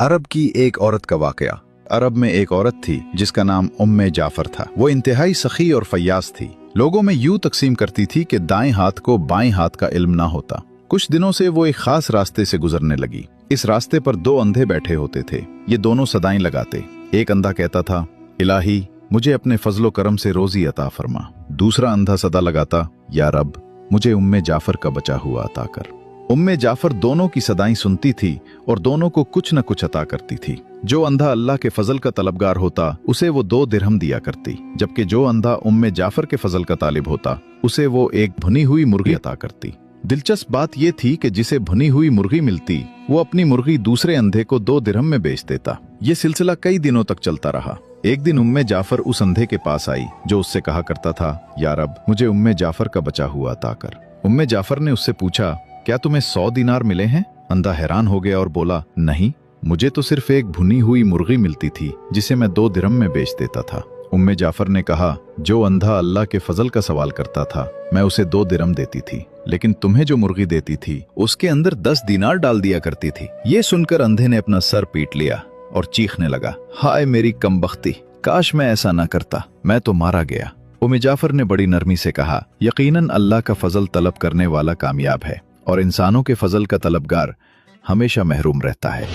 अरब की एक औरत का वाकया। अरब में एक औरत थी जिसका नाम उम्मे जाफर था। वो इंतहाई सखी और फयाज थी। लोगों में यूं तकसीम करती थी कि दाएं हाथ को बाएं हाथ का इल्म ना होता। कुछ दिनों से वो एक खास रास्ते से गुजरने लगी। इस रास्ते पर दो अंधे बैठे होते थे। ये दोनों सदाएं लगाते। एक अंधा कहता था, इलाही मुझे अपने फजलो करम से रोजी अता फरमा। दूसरा अंधा सदा लगाता, या रब मुझे उम्मे जाफर का बचा हुआ अता कर। उम्मे जाफर दोनों की सदाएं सुनती थी और दोनों को कुछ न कुछ अता करती थी। जो अंधा अल्लाह के फजल का तलबगार होता उसे वो 2 दिरहम दिया करती, जबकि जो अंधा उम्मे जाफर के फजल का तालिब होता उसे वो एक भुनी हुई मुर्गी अता करती। दिलचस्प बात यह थी कि जिसे भुनी हुई मुर्गी मिलती वो अपनी मुर्गी दूसरे अंधे को 2 दिरहम में बेच देता। ये सिलसिला कई दिनों तक चलता रहा। एक दिन उम्मे जाफर उस अंधे के पास आई जो उससे कहा करता था, या रब मुझे उम्मे जाफर का बचा हुआ अता कर। उम्मे जाफर ने उससे पूछा, क्या तुम्हें 100 दिनार मिले हैं? अंधा हैरान हो गया और बोला, नहीं, मुझे तो सिर्फ एक भुनी हुई मुर्गी मिलती थी जिसे मैं 2 दिरहम में बेच देता था। उम्मे जाफर ने कहा, जो अंधा अल्लाह के फजल का सवाल करता था मैं उसे 2 दिरहम देती थी, लेकिन तुम्हें जो मुर्गी देती थी उसके अंदर 10 दिनार डाल दिया करती थी। ये सुनकर अंधे ने अपना सर पीट लिया और चीखने लगा, हाय मेरी कमबख्ती, काश मैं ऐसा ना करता, मैं तो मारा गया। उम्मे जाफर ने बड़ी नरमी से कहा, यकीनन अल्लाह का फजल तलब करने वाला कामयाब है और इंसानों के फजल का तलबगार हमेशा महरूम रहता है।